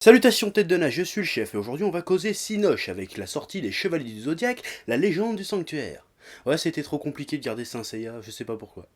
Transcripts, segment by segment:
Salutations tête de nage, je suis le chef et aujourd'hui on va causer Cinoche avec la sortie des Chevaliers du Zodiaque, la légende du sanctuaire. Ouais, c'était trop compliqué de garder Saint Seiya, je sais pas pourquoi.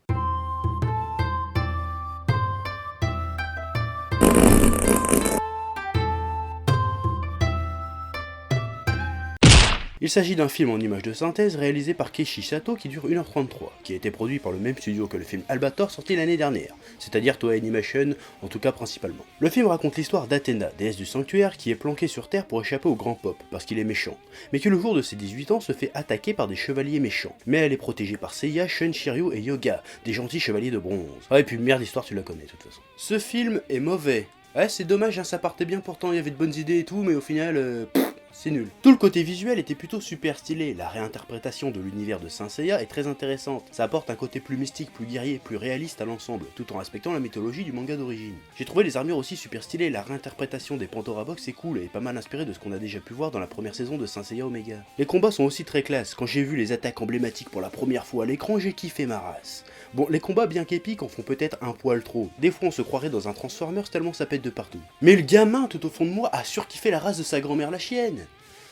Il s'agit d'un film en images de synthèse réalisé par Keiichi Sato qui dure 1h33, qui a été produit par le même studio que le film Albator sorti l'année dernière, c'est-à-dire Toei Animation, en tout cas principalement. Le film raconte l'histoire d'Athéna, déesse du sanctuaire, qui est planquée sur Terre pour échapper au Grand Pop, parce qu'il est méchant, mais qui le jour de ses 18 ans se fait attaquer par des chevaliers méchants. Mais elle est protégée par Seiya, Shun, Shiryu et Yoga, des gentils chevaliers de bronze. Ah et puis merde, l'histoire tu la connais de toute façon. Ce film est mauvais. Ouais, c'est dommage, hein, ça partait bien pourtant, il y avait de bonnes idées et tout, mais au final, c'est nul. Tout le côté visuel était plutôt super stylé, la réinterprétation de l'univers de Saint Seiya est très intéressante, ça apporte un côté plus mystique, plus guerrier, plus réaliste à l'ensemble, tout en respectant la mythologie du manga d'origine. J'ai trouvé les armures aussi super stylées, la réinterprétation des Pantora Box est cool et pas mal inspirée de ce qu'on a déjà pu voir dans la première saison de Saint Seiya Omega. Les combats sont aussi très classe, quand j'ai vu les attaques emblématiques pour la première fois à l'écran, j'ai kiffé ma race. Bon, les combats bien qu'épiques en font peut-être un poil trop, des fois on se croirait dans un Transformers tellement ça pète de partout. Mais le gamin tout au fond de moi a surkiffé la race de sa grand-mère la chienne.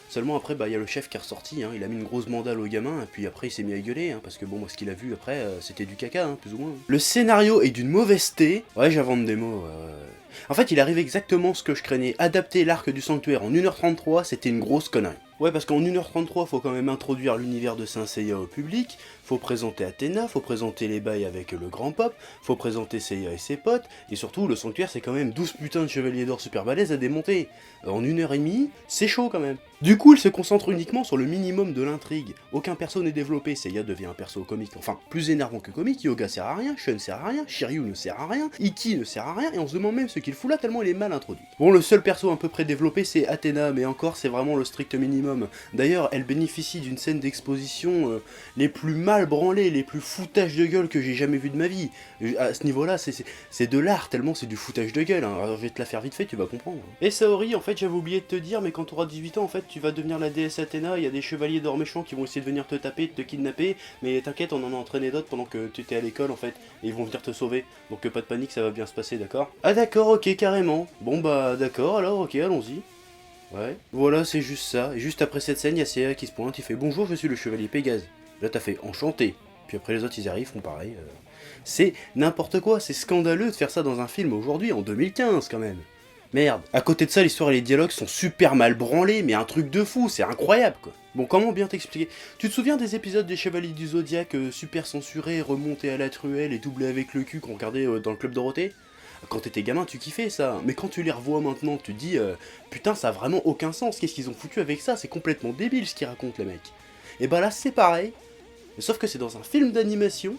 Seulement après, y a le chef qui est ressorti, hein, il a mis une grosse mandale au gamin, et puis après il s'est mis à gueuler, hein, parce que bon, moi ce qu'il a vu après, c'était du caca, hein, plus ou moins. Le scénario est d'une mauvaiseté. Ouais, j'invente des mots. En fait, il arrive exactement ce que je craignais. Adapter l'arc du sanctuaire en 1h33, c'était une grosse connerie. Ouais, parce qu'en 1h33, faut quand même introduire l'univers de Saint Seiya au public, faut présenter Athéna, faut présenter les bails avec le grand pop, faut présenter Seiya et ses potes, et surtout, le sanctuaire, c'est quand même 12 putains de chevaliers d'or super balèzes à démonter. En 1h30, c'est chaud quand même. Du coup, il se concentre uniquement sur le minimum de l'intrigue. Aucun perso n'est développé, Seiya devient un perso comique, enfin, plus énervant que comique, Yoga sert à rien, Shun sert à rien, Shiryu ne sert à rien, Ikki ne sert à rien, et on se demande même ce qu'il fout là tellement il est mal introduit. Bon, le seul perso à peu près développé, c'est Athéna, mais encore, c'est vraiment le strict minimum. D'ailleurs, elle bénéficie d'une scène d'exposition les plus mal branlées, les plus foutages de gueule que j'ai jamais vu de ma vie. À ce niveau-là, c'est de l'art, tellement c'est du foutage de gueule. Hein. Alors, je vais te la faire vite fait, tu vas comprendre. Et Saori, en fait, j'avais oublié de te dire, mais quand tu auras 18 ans, en fait, tu vas devenir la déesse Athéna, il y a des chevaliers d'or méchants qui vont essayer de venir te taper, de te kidnapper, mais t'inquiète, on en a entraîné d'autres pendant que tu étais à l'école, en fait, et ils vont venir te sauver. Donc pas de panique, ça va bien se passer, d'accord? Ah d'accord, ok, carrément. Bon bah d'accord, alors ok, allons-y. Ouais. Voilà, c'est juste ça. Et juste après cette scène, il y a Seiya qui se pointe, il fait bonjour, je suis le chevalier Pégase. Là, t'as fait enchanté. Puis après, les autres, ils arrivent, font pareil. C'est n'importe quoi, c'est scandaleux de faire ça dans un film aujourd'hui, en 2015 quand même. Merde. À côté de ça, l'histoire et les dialogues sont super mal branlés, mais un truc de fou, c'est incroyable quoi. Bon, comment bien t'expliquer? Tu te souviens des épisodes des Chevaliers du Zodiaque super censurés, remontés à la truelle et doublés avec le cul qu'on regardait dans le club Dorothée? Quand t'étais gamin, tu kiffais ça, mais quand tu les revois maintenant, tu te dis putain, ça a vraiment aucun sens, qu'est-ce qu'ils ont foutu avec ça? C'est complètement débile ce qu'ils racontent, les mecs. Et bah là, c'est pareil, sauf que c'est dans un film d'animation,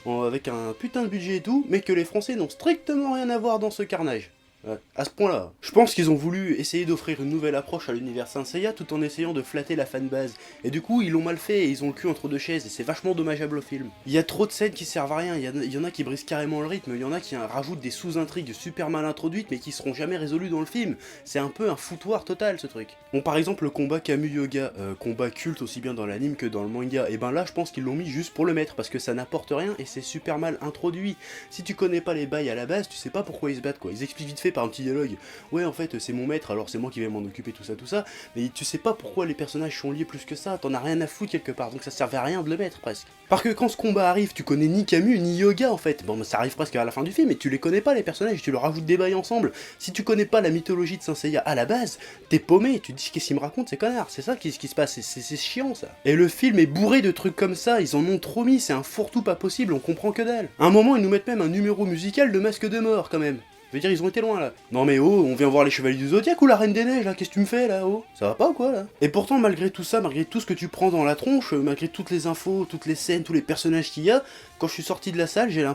avec un putain de budget et tout, mais que les Français n'ont strictement rien à voir dans ce carnage. Ouais, à ce point-là. Je pense qu'ils ont voulu essayer d'offrir une nouvelle approche à l'univers Saint Seiya tout en essayant de flatter la fanbase. Et du coup, ils l'ont mal fait et ils ont le cul entre deux chaises et c'est vachement dommageable au film. Il y a trop de scènes qui servent à rien, il y en a qui brisent carrément le rythme, il y en a qui rajoutent des sous-intrigues super mal introduites mais qui seront jamais résolues dans le film. C'est un peu un foutoir total ce truc. Bon, par exemple, le combat Camus Yoga, combat culte aussi bien dans l'anime que dans le manga, et ben là, je pense qu'ils l'ont mis juste pour le mettre parce que ça n'apporte rien et c'est super mal introduit. Si tu connais pas les bails à la base, tu sais pas pourquoi ils se battent quoi. Ils expliquent vite fait par un petit dialogue. Ouais, en fait, c'est mon maître, alors c'est moi qui vais m'en occuper, tout ça, mais tu sais pas pourquoi les personnages sont liés plus que ça, t'en as rien à foutre quelque part, donc ça servait à rien de le mettre presque. Parce que quand ce combat arrive, tu connais ni Camus ni Yoga en fait. Bon, ça arrive presque à la fin du film, et tu les connais pas les personnages, tu leur rajoutes des bails ensemble. Si tu connais pas la mythologie de Saint Seiya à la base, t'es paumé, tu te dis qu'est-ce qu'il me raconte ces connards, c'est ça qui se passe, c'est chiant ça. Et le film est bourré de trucs comme ça, ils en ont trop mis, c'est un fourre-tout pas possible, on comprend que dalle. À un moment, ils nous mettent même un numéro musical de Masque de Mort quand même. Je veux dire, ils ont été loin là. Non mais oh, on vient voir les Chevaliers du Zodiaque ou la Reine des Neiges là, qu'est-ce que tu me fais là, oh? Ça va pas ou quoi là? Et pourtant, malgré tout ça, malgré tout ce que tu prends dans la tronche, malgré toutes les infos, toutes les scènes, tous les personnages qu'il y a, quand je suis sorti de la salle, j'ai une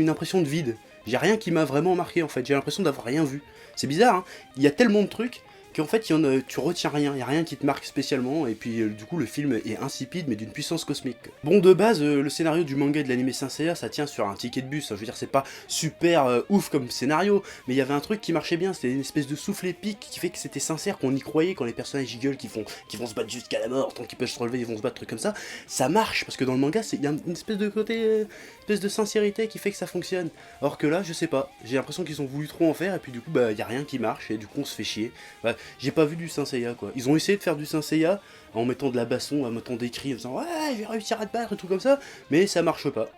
impression de vide. J'ai rien qui m'a vraiment marqué en fait, j'ai l'impression d'avoir rien vu. C'est bizarre, hein? Il y a tellement de trucs, qu'en fait, tu retiens rien, il y a rien qui te marque spécialement, et puis du coup, le film est insipide, mais d'une puissance cosmique. Bon, de base, le scénario du manga et de l'anime Saint Seiya, ça tient sur un ticket de bus, hein. Je veux dire, c'est pas super ouf comme scénario, mais il y avait un truc qui marchait bien, c'était une espèce de souffle épique qui fait que c'était sincère, qu'on y croyait quand les personnages y gueulent, qui vont se battre jusqu'à la mort, tant qu'ils peuvent se relever, ils vont se battre, trucs comme ça marche, parce que dans le manga, il y a une espèce de côté, espèce de sincérité qui fait que ça fonctionne. Alors que là, je sais pas, j'ai l'impression qu'ils ont voulu trop en faire, et puis du coup, bah, y a rien qui marche, et du coup, on se fait chier. Bah, j'ai pas vu du Saint Seiya, quoi. Ils ont essayé de faire du Saint Seiya, en mettant de la baston, en mettant des cris, en disant ouais, je vais réussir à te battre, et tout comme ça, mais ça marche pas.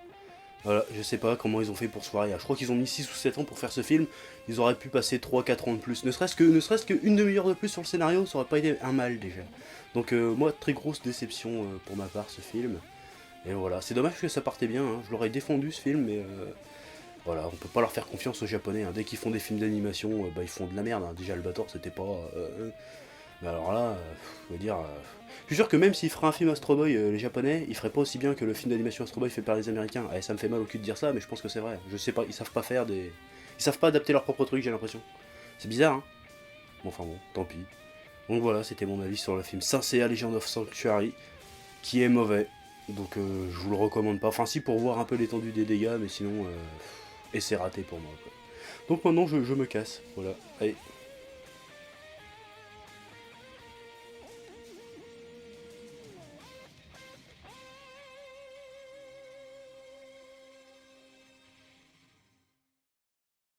Voilà, je sais pas comment ils ont fait pour se foirer. Je crois qu'ils ont mis 6 ou 7 ans pour faire ce film. Ils auraient pu passer 3-4 ans de plus. Ne serait-ce qu'une demi-heure de plus sur le scénario, ça aurait pas été un mal déjà. Donc moi, très grosse déception pour ma part, ce film. Et voilà, c'est dommage que ça partait bien, hein. Je l'aurais défendu ce film, mais voilà, on peut pas leur faire confiance aux japonais, hein. Dès qu'ils font des films d'animation, bah ils font de la merde, hein. Déjà Albator c'était pas... mais alors là, je veux dire... je suis sûr que même s'ils feraient un film Astro Boy, les japonais, ils feraient pas aussi bien que le film d'animation Astro Boy fait par les américains. Ouais, ça me fait mal au cul de dire ça, mais je pense que c'est vrai. Je sais pas, ils savent pas faire des... Ils savent pas adapter leurs propres trucs, j'ai l'impression. C'est bizarre, hein. Bon, enfin bon, tant pis. Donc voilà, c'était mon avis sur le film Saint Seiya Legend of Sanctuary, qui est mauvais. Donc je vous le recommande pas. Enfin si, pour voir un peu l'étendue des dégâts, mais sinon... et c'est raté pour moi, quoi. Donc maintenant je me casse, voilà. Allez.